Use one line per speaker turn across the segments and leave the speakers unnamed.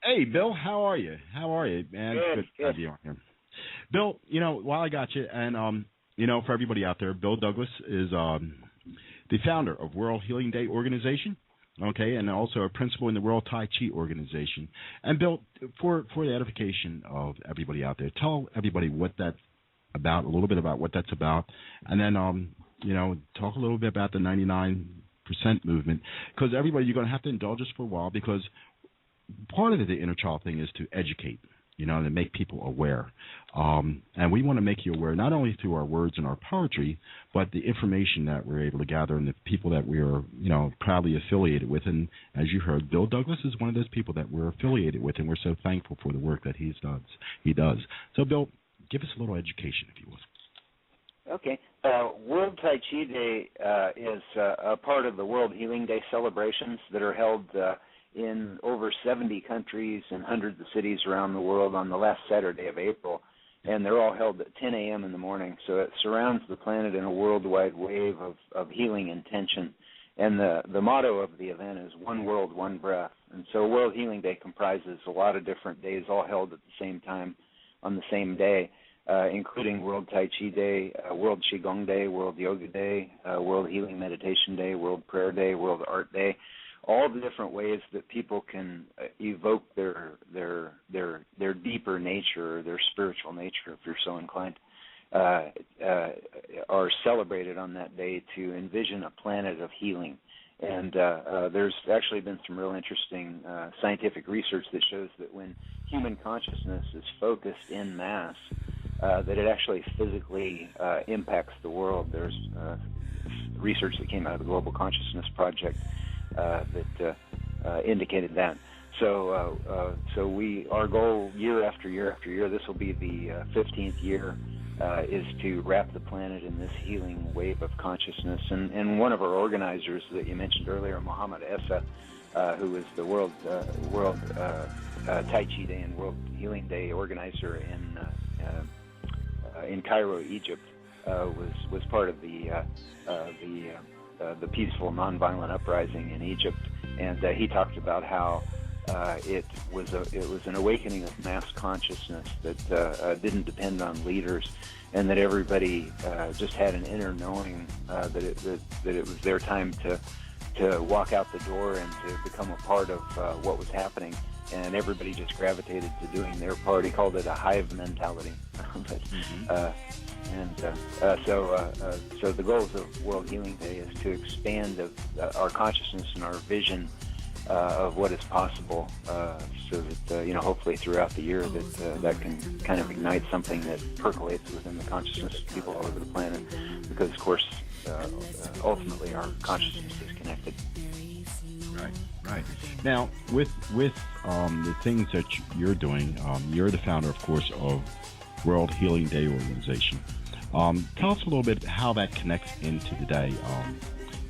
Hey, Bill, how are you? How are you, man?
Good.
To have you on here. Bill, while I got you, and, for everybody out there, Bill Douglas is the founder of World Healing Day Organization, okay, and also a principal in the World Tai Chi Organization. And, Bill, for the edification of everybody out there, tell everybody what that's about, a little bit about what that's about, and then, talk a little bit about the 99% movement, because everybody, you're going to have to indulge us for a while, because part of the inner child thing is to educate, to make people aware. And we want to make you aware not only through our words and our poetry, but the information that we're able to gather and the people that we are, proudly affiliated with. And as you heard, Bill Douglas is one of those people that we're affiliated with, and we're so thankful for the work that he does. So, Bill, give us a little education, if you will.
Okay. World Tai Chi Day is a part of the World Healing Day celebrations that are held in over 70 countries and hundreds of cities around the world on the last Saturday of April, and they're all held at 10 a.m. in the morning. So it surrounds the planet in a worldwide wave of healing intention. And the motto of the event is One World, One Breath. And so World Healing Day comprises a lot of different days, all held at the same time on the same day, including World Tai Chi Day, World Qigong Day, World Yoga Day, World Healing Meditation Day, World Prayer Day, World Art Day. All the different ways that people can evoke their deeper nature, or their spiritual nature, if you're so inclined, are celebrated on that day to envision a planet of healing. And there's actually been some real interesting scientific research that shows that when human consciousness is focused in mass, that it actually physically impacts the world. There's research that came out of the Global Consciousness Project that indicated that. So our goal year after year after year, this will be the 15th year, is to wrap the planet in this healing wave of consciousness. And one of our organizers that you mentioned earlier, Mohammed Essa, who is the World Tai Chi Day and World Healing Day organizer in Cairo, Egypt, was part of the peaceful nonviolent uprising in Egypt, and he talked about how it was an awakening of mass consciousness that didn't depend on leaders, and that everybody just had an inner knowing that it was their time to walk out the door and to become a part of what was happening, and everybody just gravitated to doing their part. He called it a hive mentality. So the goals of World Healing Day is to expand our consciousness and our vision of what is possible, so that hopefully throughout the year that can kind of ignite something that percolates within the consciousness of people all over the planet. Because of course, ultimately our consciousness is connected.
Right. Now, with the things that you're doing, you're the founder, of course, of World Healing Day Organization. Tell us a little bit how that connects into the day,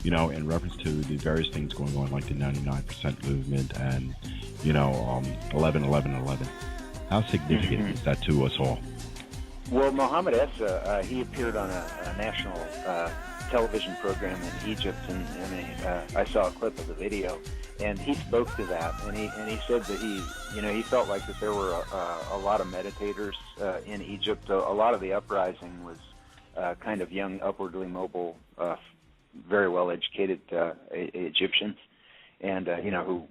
in reference to the various things going on, like the 99% movement and, 11-11-11. How significant is that to us all?
Well, Mohammed Essa, he appeared on a national television program in Egypt, and I saw a clip of the video, and he spoke to that, and he said that he felt like that there were a lot of meditators in Egypt. A lot of the uprising was kind of young, upwardly mobile, very well educated Egyptians, and who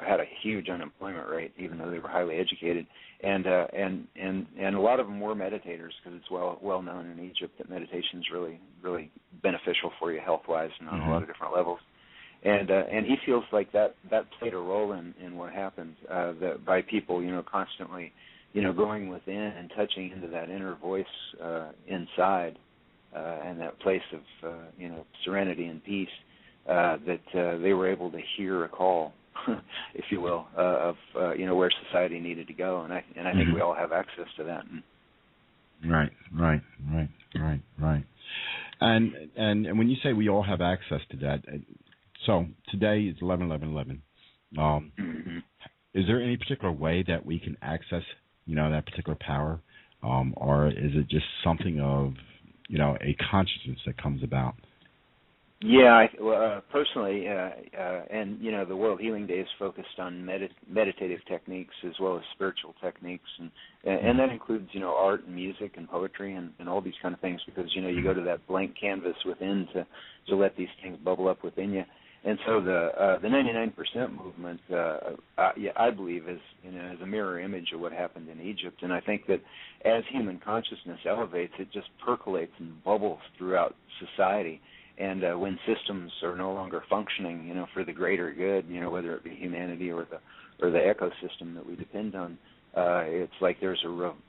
had a huge unemployment rate, even though they were highly educated, and a lot of them were meditators, because it's well known in Egypt that meditation is really beneficial for you health wise and on a lot of different levels. And he feels like that played a role in what happened, that by people constantly going within and touching into that inner voice inside, and that place of serenity and peace, that they were able to hear a call, if you will, of where society needed to go, and I think we all have access to that.
Right. And when you say we all have access to that, so today is 11-11-11. Is there any particular way that we can access, that particular power or is it just something of, a consciousness that comes about?
Yeah, personally, and the World Healing Day is focused on meditative techniques as well as spiritual techniques, and that includes art and music and poetry and all these kind of things, because you go to that blank canvas within to let these things bubble up within you. And so the 99% movement, I believe, is a mirror image of what happened in Egypt, and I think that as human consciousness elevates, it just percolates and bubbles throughout society. And when systems are no longer functioning, for the greater good, whether it be humanity or the ecosystem that we depend on, it's like there's a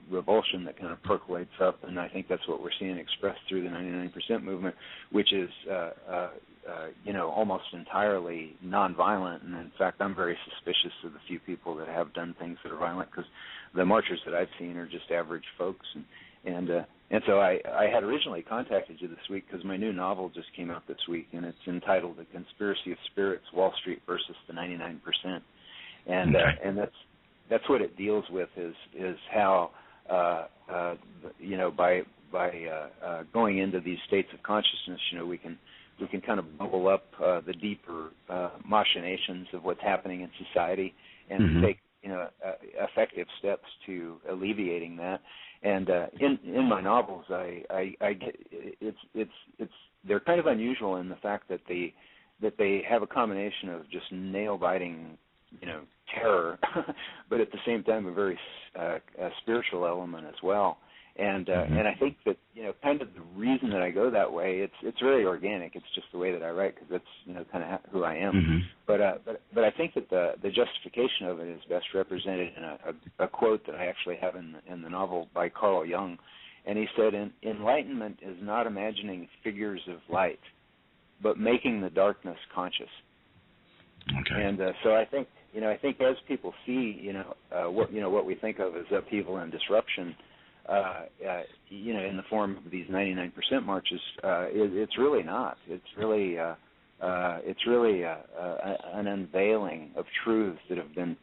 revulsion that kind of percolates up, and I think that's what we're seeing expressed through the 99% movement, which is, almost entirely nonviolent. And in fact, I'm very suspicious of the few people that have done things that are violent, because the marchers that I've seen are just average folks. And so I had originally contacted you this week because my new novel just came out this week, and it's entitled "The Conspiracy of Spirits: Wall Street versus the 99%." And and that's what it deals with, is how by going into these states of consciousness, we can kind of bubble up the deeper machinations of what's happening in society, and take effective steps to alleviating that. And in my novels, I get they're kind of unusual in the fact that they have a combination of just nail biting, terror, but at the same time a very spiritual element as well. And I think that kind of the reason that I go that way, it's very organic. It's just the way that I write, because that's kind of who I am. But I think that the justification of it is best represented in a quote that I actually have in the novel by Carl Jung, and he said, "Enlightenment is not imagining figures of light, but making the darkness conscious." Okay. And so I think as people see what we think of as upheaval and disruption, in the form of these 99% marches, it's really not. It's really an unveiling of truths that have been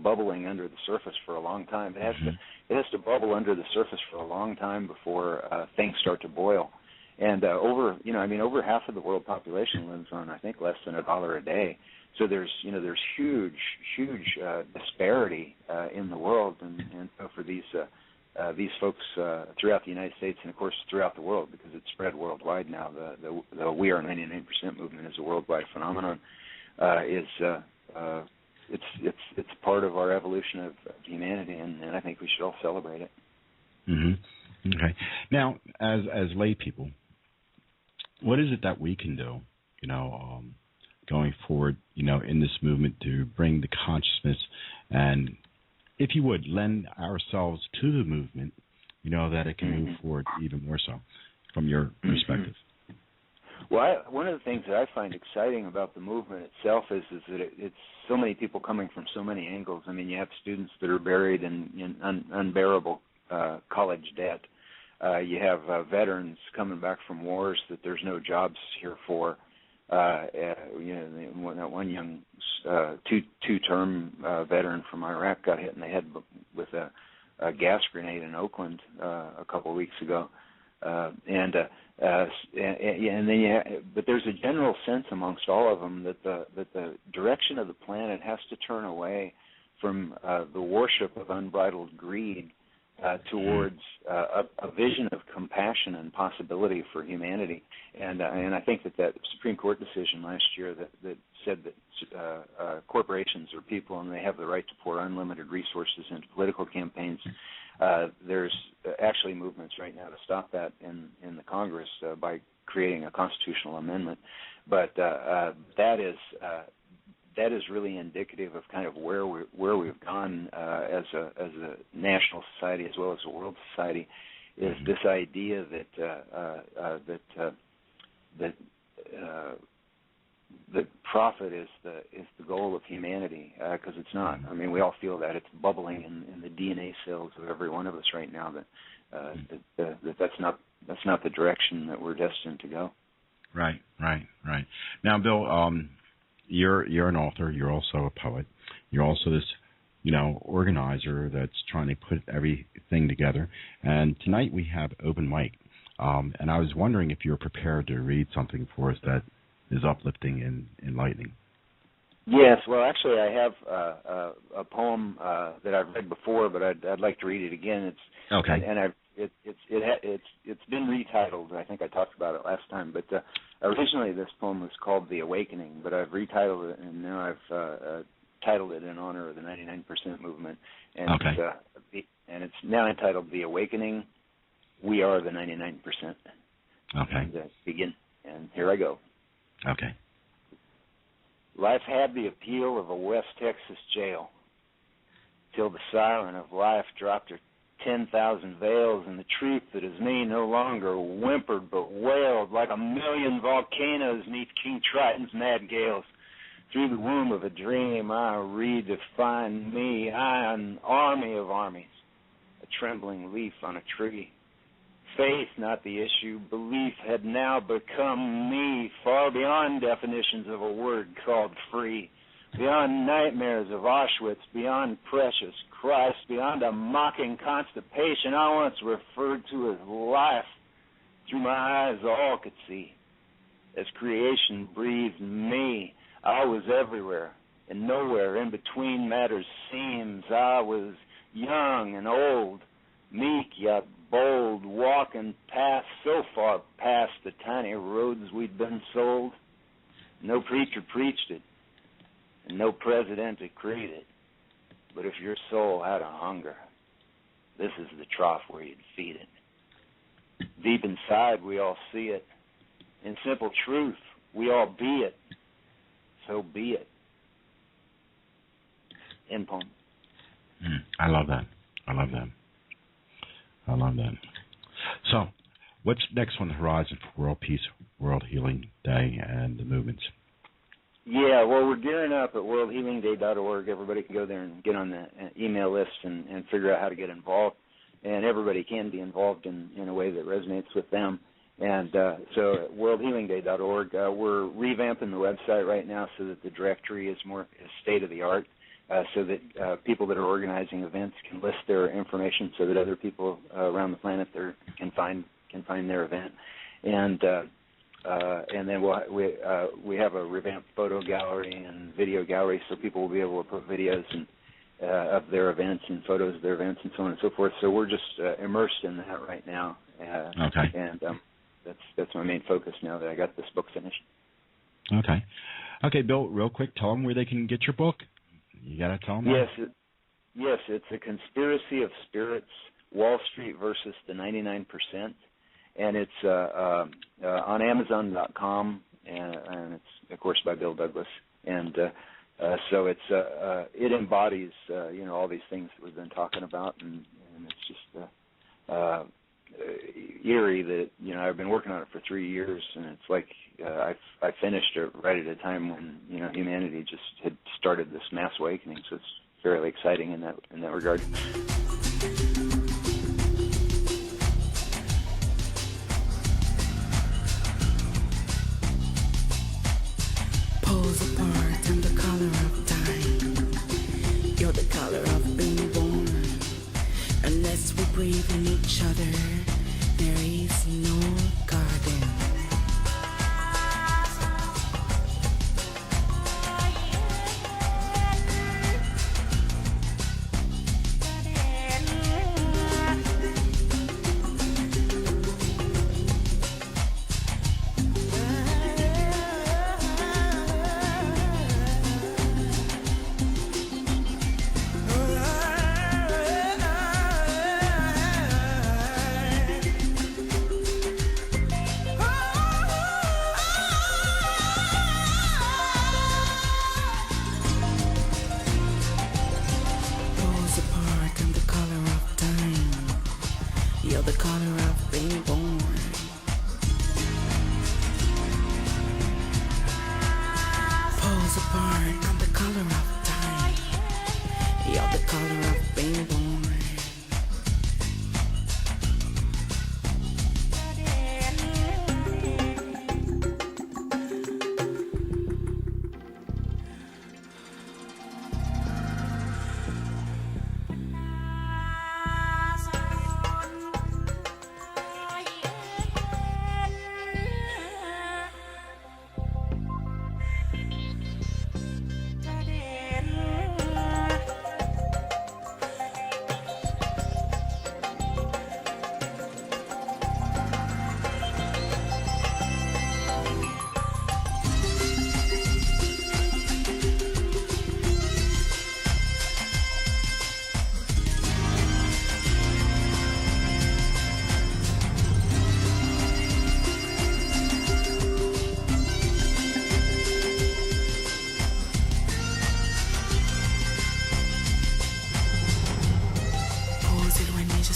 bubbling under the surface for a long time. It has to bubble under the surface for a long time before things start to boil. And over half of the world population lives on, I think, less than $1 a day. So there's huge disparity in the world, and so for these folks throughout the United States, and of course throughout the world, because it's spread worldwide now. The We Are 99% movement is a worldwide phenomenon. It's part of our evolution of humanity, and I think we should all celebrate it.
Okay. Now, as lay people, what is it that we can do, going forward, in this movement to bring the consciousness and, if you would, lend ourselves to the movement, that it can move forward even more so, from your perspective?
Well, one of the things that I find exciting about the movement itself is that it's so many people coming from so many angles. I mean, you have students that are buried in unbearable college debt. You have veterans coming back from wars that there's no jobs here for. One young two-term veteran from Iraq got hit in the head with a gas grenade in Oakland a couple of weeks ago, but there's a general sense amongst all of them that the direction of the planet has to turn away from the worship of unbridled greed towards a vision of compassion and possibility for humanity. And I think that Supreme Court decision last year that said that corporations are people and they have the right to pour unlimited resources into political campaigns. There's actually movements right now to stop that in the Congress by creating a constitutional amendment. But that is really indicative of kind of where we've gone as a national society as well as a world society. Is this idea that profit is the goal of humanity, because it's not. I mean, we all feel that it's bubbling in the DNA cells of every one of us right now. That's not the direction that we're destined to go.
Right. Now, Bill, you're an author. You're also a poet. You're also this organizer that's trying to put everything together. And tonight we have open mic. And I was wondering if you're prepared to read something for us that is uplifting and enlightening.
Yes, well, actually, I have a poem that I've read before, but I'd like to read it again. It's
okay,
and it's been retitled. I think I talked about it last time, but originally this poem was called "The Awakening," but I've retitled it, and now I've titled it in honor of the 99% movement, and it's now entitled "The Awakening." We are the 99%.
Okay.
And, begin, and here I go.
Okay.
Life had the appeal of a West Texas jail, till the siren of life dropped her 10,000 veils, and the truth that is me no longer whimpered but wailed like a million volcanoes neath King Triton's mad gales. Through the womb of a dream I redefine me, I an army of armies, a trembling leaf on a tree. Faith not the issue, belief had now become me, far beyond definitions of a word called free, beyond nightmares of Auschwitz, beyond precious Christ, beyond a mocking constipation I once referred to as life. Through my eyes all could see, as creation breathed me, I was everywhere and nowhere in between matters seems. I was young and old, meek yet bold, walking paths so far past the tiny roads we'd been sold. No preacher preached it, and no president decreed it. But if your soul had a hunger, this is the trough where you'd feed it. Deep inside, we all see it. In simple truth, we all be it. So be it. End poem.
I love that. So, what's next on the horizon for World Peace, World Healing Day, and the movements?
Yeah, well, we're gearing up at worldhealingday.org. Everybody can go there and get on the email list and figure out how to get involved. And everybody can be involved in a way that resonates with them. And so at worldhealingday.org, we're revamping the website right now so that the directory is more state-of-the-art, so that people that are organizing events can list their information so that other people around the planet can find their event. And then we have a revamped photo gallery and video gallery, so people will be able to put videos of their events and photos of their events and so on and so forth. So we're just immersed in that right now.
Okay.
And that's my main focus now that I got this book finished.
Okay. Okay, Bill, real quick, tell them where they can get your book. You got to tell them that?
Yes, it's A Conspiracy of Spirits, Wall Street versus the 99%. And it's on Amazon.com, and it's, of course, by Bill Douglas. And so it embodies, all these things that we've been talking about, and it's just eerie that, I've been working on it for 3 years, and it's like I finished it right at a time when, humanity just had started this mass awakening, so it's fairly exciting in that regard.
Pulls apart and the color of time. You're the color of being born. Unless we breathe in each other, there is no garden.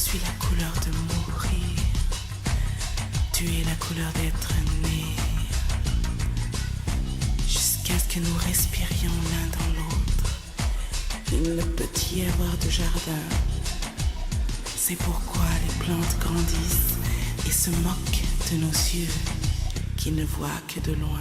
suis la couleur de mourir. Tu es la couleur d'être né. Jusqu'à ce que nous respirions l'un dans l'autre. Il ne peut y avoir de jardin. C'est pourquoi les plantes grandissent et se moquent de nos yeux qui ne voient que de loin.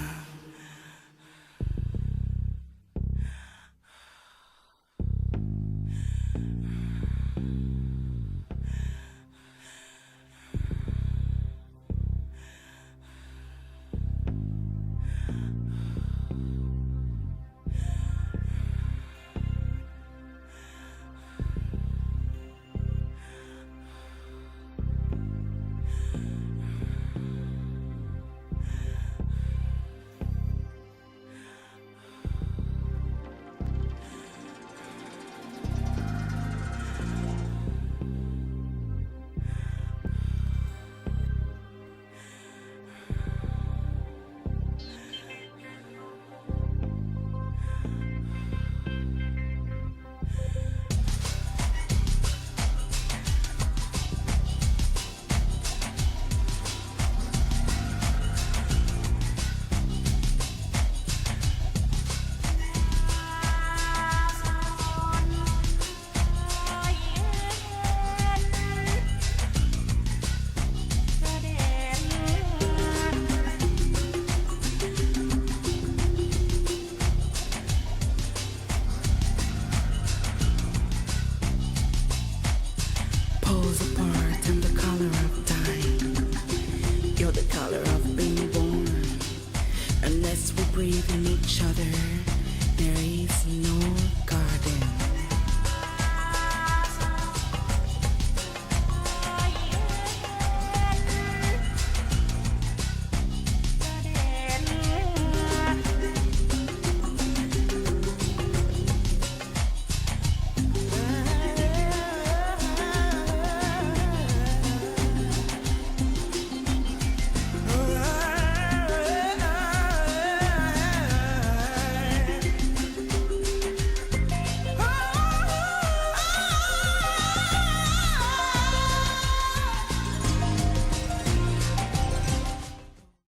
Pose upon